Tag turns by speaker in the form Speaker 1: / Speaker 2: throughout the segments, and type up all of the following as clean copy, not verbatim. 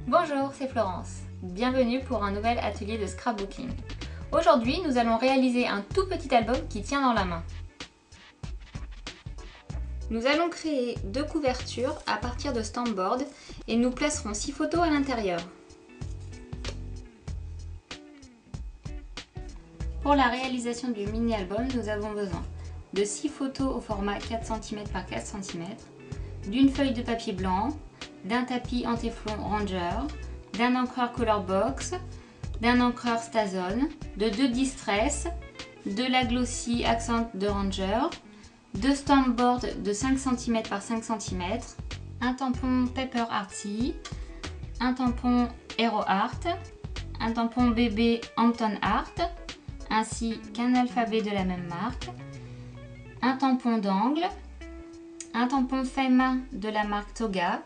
Speaker 1: Bonjour, c'est Florence. Bienvenue pour un nouvel atelier de scrapbooking. Aujourd'hui, nous allons réaliser un tout petit album qui tient dans la main. Nous allons créer 2 couvertures à partir de stamp-board et nous placerons 6 photos à l'intérieur. Pour la réalisation du mini-album, nous avons besoin de 6 photos au format 4 cm par 4 cm, d'une feuille de papier blanc, d'un tapis en téflon Ranger, d'un encreur Color Box, d'un encreur Stazon, de 2 Distress, de la Glossy Accent de Ranger, 2 stamp-board de 5 cm par 5 cm, un tampon Paper Artsy, un tampon Hero Art, un tampon bébé Hampton Art, ainsi qu'un alphabet de la même marque, un tampon d'angle, un tampon fait main de la marque Toga,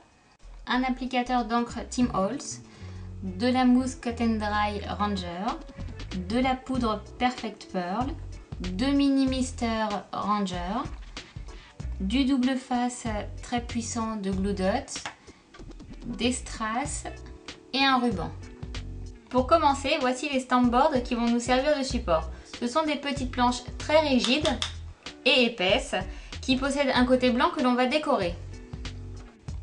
Speaker 1: un applicateur d'encre Tim Holtz, de la mousse Cut and Dry Ranger, de la poudre Perfect Pearl, 2 mini Mister Ranger, du double face très puissant de Glue Dots, des strass et un ruban. Pour commencer, voici les stamp-boards qui vont nous servir de support. Ce sont des petites planches très rigides et épaisses qui possèdent un côté blanc que l'on va décorer.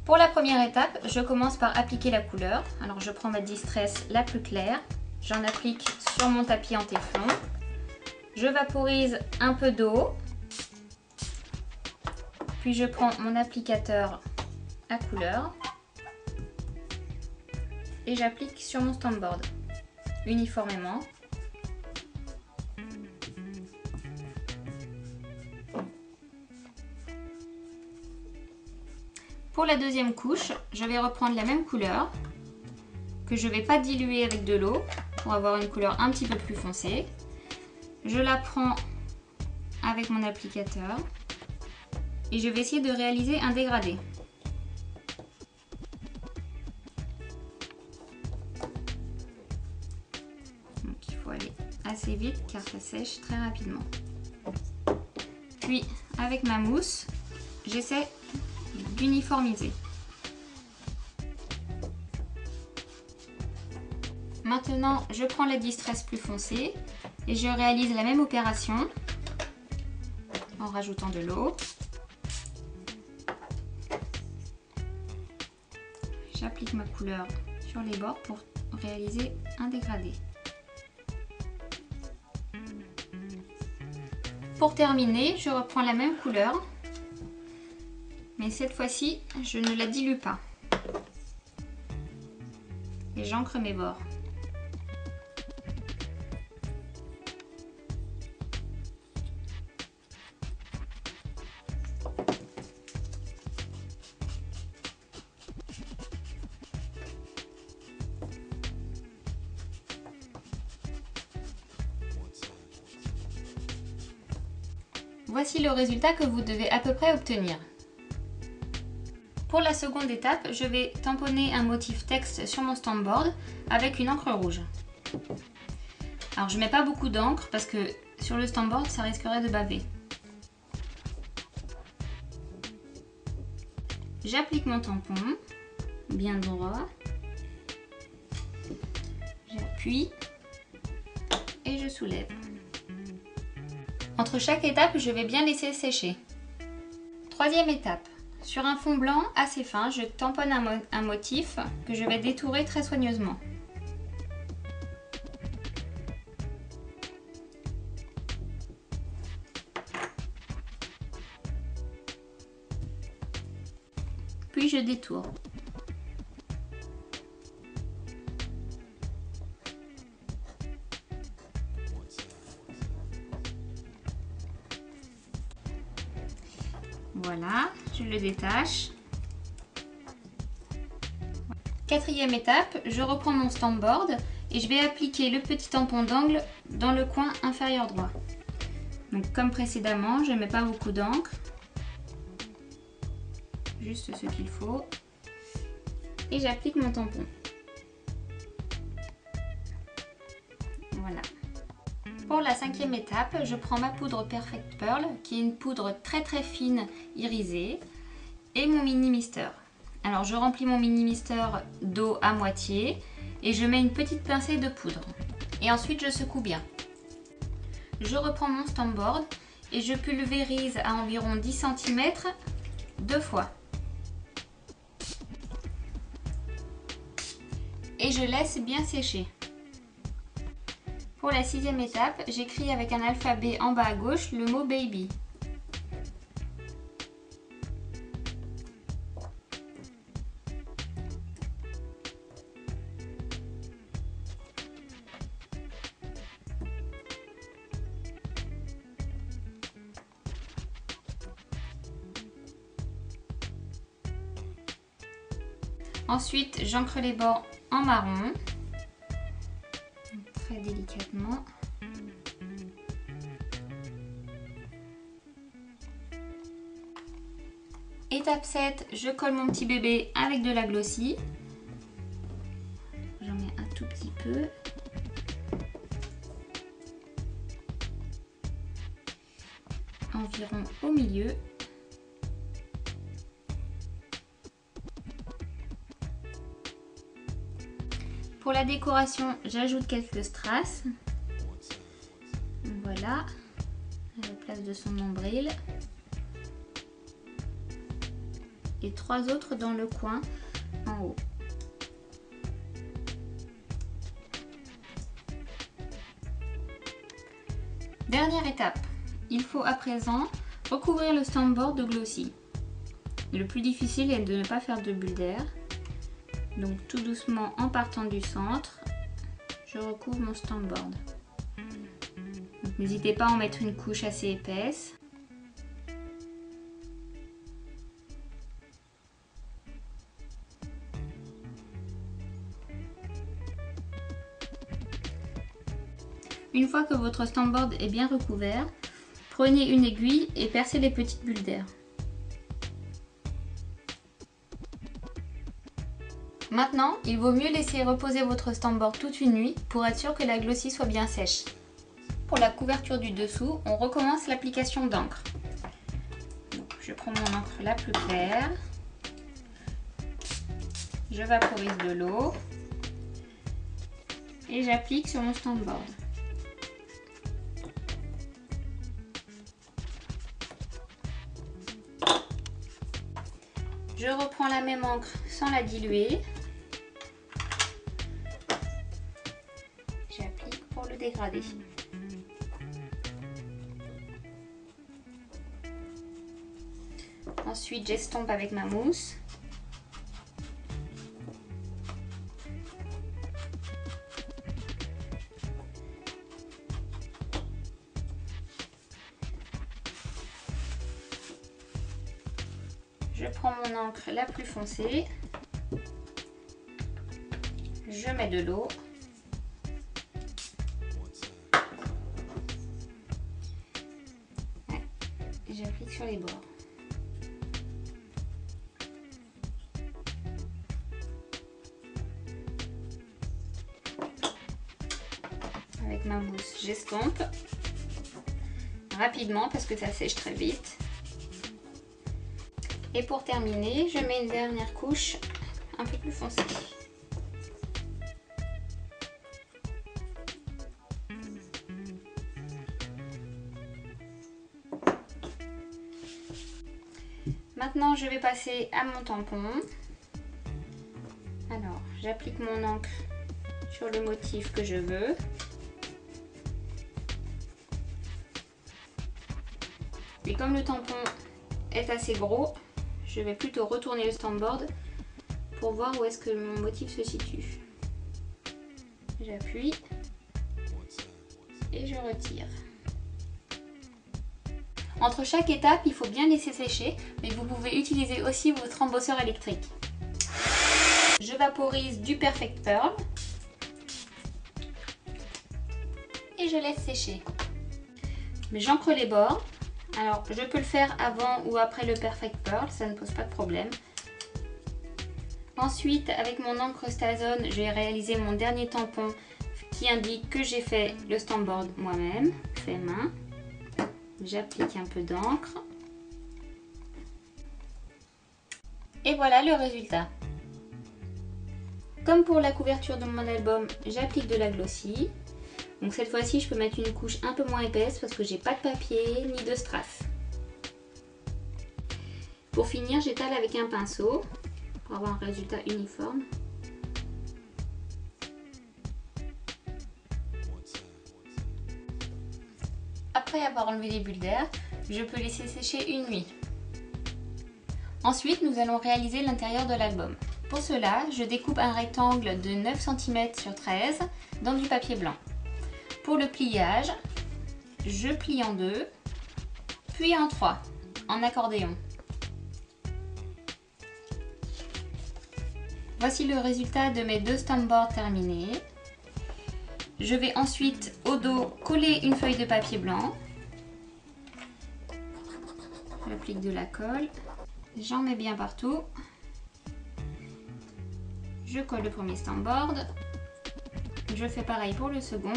Speaker 1: Pour la première étape, je commence par appliquer la couleur. Alors je prends ma Distress la plus claire, j'en applique sur mon tapis en téflon. Je vaporise un peu d'eau, puis je prends mon applicateur à couleur et j'applique sur mon stamp-board uniformément. Pour la deuxième couche, je vais reprendre la même couleur que je ne vais pas diluer avec de l'eau pour avoir une couleur un petit peu plus foncée. Je la prends avec mon applicateur et je vais essayer de réaliser un dégradé. Donc il faut aller assez vite car ça sèche très rapidement. Puis avec ma mousse, j'essaie d'uniformiser. Maintenant, je prends la Distress plus foncée et je réalise la même opération en rajoutant de l'eau. J'applique ma couleur sur les bords pour réaliser un dégradé. Pour terminer, je reprends la même couleur, mais cette fois-ci, je ne la dilue pas. Et j'encre mes bords. Voici le résultat que vous devez à peu près obtenir. Pour la seconde étape, je vais tamponner un motif texte sur mon stamp-board avec une encre rouge. Alors je ne mets pas beaucoup d'encre parce que sur le stamp-board ça risquerait de baver. J'applique mon tampon, bien droit, j'appuie et je soulève. Entre chaque étape, je vais bien laisser sécher. Troisième étape. Sur un fond blanc assez fin, je tamponne un motif que je vais détourer très soigneusement. Puis je détourne. Voilà, je le détache. Quatrième étape, je reprends mon stamp-board et je vais appliquer le petit tampon d'angle dans le coin inférieur droit. Donc comme précédemment, je ne mets pas beaucoup d'encre, juste ce qu'il faut, et j'applique mon tampon. Voilà. Pour la cinquième étape, je prends ma poudre Perfect Pearl, qui est une poudre très fine irisée, et mon mini Mister. Alors je remplis mon mini mister d'eau à moitié et je mets une petite pincée de poudre. Et ensuite je secoue bien. Je reprends mon stamp-board et je pulvérise à environ 10 cm 2 fois. Et je laisse bien sécher. Pour la 6e étape, j'écris avec un alphabet en bas à gauche le mot baby. Ensuite, j'encre les bords en marron, très délicatement. Étape 7, je colle mon petit bébé avec de la glossy. J'en mets un tout petit peu. Environ au milieu. Pour la décoration, j'ajoute quelques strass. Voilà, à la place de son nombril. Et 3 autres dans le coin en haut. Dernière étape, il faut à présent recouvrir le stamp-board de glossy. Le plus difficile est de ne pas faire de bulles d'air. Donc tout doucement en partant du centre, je recouvre mon stamp-board. N'hésitez pas à en mettre une couche assez épaisse. Une fois que votre stamp-board est bien recouvert, prenez une aiguille et percez les petites bulles d'air. Maintenant, il vaut mieux laisser reposer votre stamp-board toute une nuit pour être sûr que la glossy soit bien sèche. Pour la couverture du dessous, on recommence l'application d'encre. Je prends mon encre la plus claire, je vaporise de l'eau et j'applique sur mon stamp-board. Je reprends la même encre sans la diluer. J'applique pour le dégrader. Ensuite, j'estompe avec ma mousse. Je prends mon encre la plus foncée. Je mets de l'eau. Et j'applique sur les bords. Avec ma mousse, j'estompe rapidement parce que ça sèche très vite. Et pour terminer, je mets une dernière couche un peu plus foncée. Maintenant, je vais passer à mon tampon. Alors, j'applique mon encre sur le motif que je veux. Et comme le tampon est assez gros, je vais plutôt retourner le stamp-board pour voir où est-ce que mon motif se situe. J'appuie et je retire. Entre chaque étape, il faut bien laisser sécher, mais vous pouvez utiliser aussi votre embosseur électrique. Je vaporise du Perfect Pearl et je laisse sécher. Mais j'encre les bords. Alors, je peux le faire avant ou après le Perfect Pearl, ça ne pose pas de problème. Ensuite, avec mon encre Stazone, je vais réaliser mon dernier tampon qui indique que j'ai fait le stamp-board moi-même, fait main. J'applique un peu d'encre. Et voilà le résultat. Comme pour la couverture de mon album, j'applique de la glossy. Donc cette fois-ci, je peux mettre une couche un peu moins épaisse parce que j'ai pas de papier ni de strass. Pour finir, j'étale avec un pinceau pour avoir un résultat uniforme. Après avoir enlevé les bulles d'air, je peux laisser sécher une nuit. Ensuite, nous allons réaliser l'intérieur de l'album. Pour cela, je découpe un rectangle de 9 cm sur 13 dans du papier blanc. Pour le pliage, je plie en deux, puis en trois, en accordéon. Voici le résultat de mes deux stamboards terminés. Je vais ensuite au dos coller une feuille de papier blanc. J'applique de la colle. J'en mets bien partout. Je colle le premier stamboard. Je fais pareil pour le second.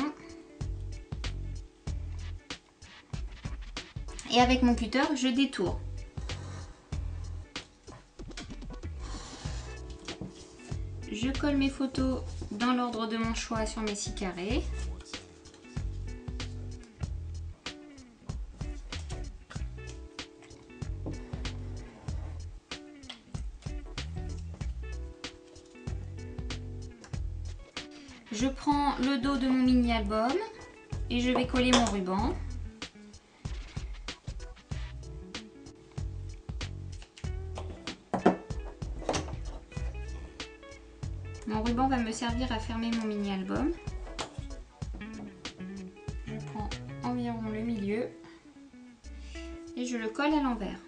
Speaker 1: Et avec mon cutter, je détourne. Je colle mes photos dans l'ordre de mon choix sur mes 6 carrés. Je prends le dos de mon mini-album et je vais coller mon ruban. Mon ruban va me servir à fermer mon mini-album. Je prends environ le milieu et je le colle à l'envers.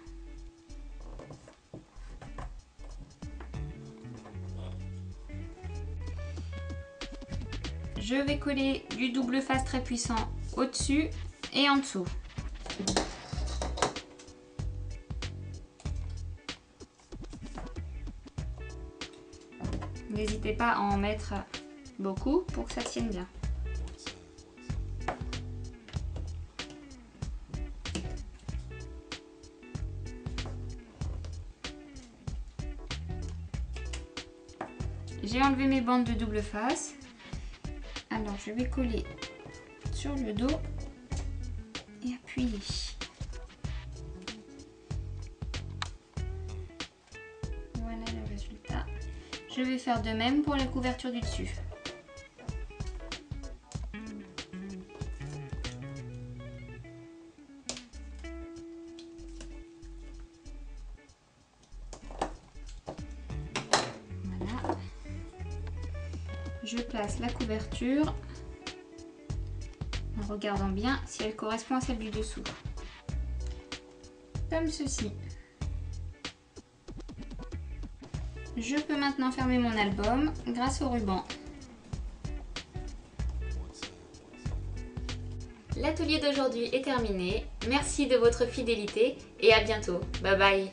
Speaker 1: Je vais coller du double face très puissant au-dessus et en dessous. N'hésitez pas à en mettre beaucoup pour que ça tienne bien. J'ai enlevé mes bandes de double face. Alors je vais coller sur le dos et appuyer. Voilà le résultat. Je vais faire de même pour la couverture du dessus. Voilà. Je place la couverture en regardant bien si elle correspond à celle du dessous. Comme ceci. Je peux maintenant fermer mon album grâce au ruban. L'atelier d'aujourd'hui est terminé. Merci de votre fidélité et à bientôt. Bye bye.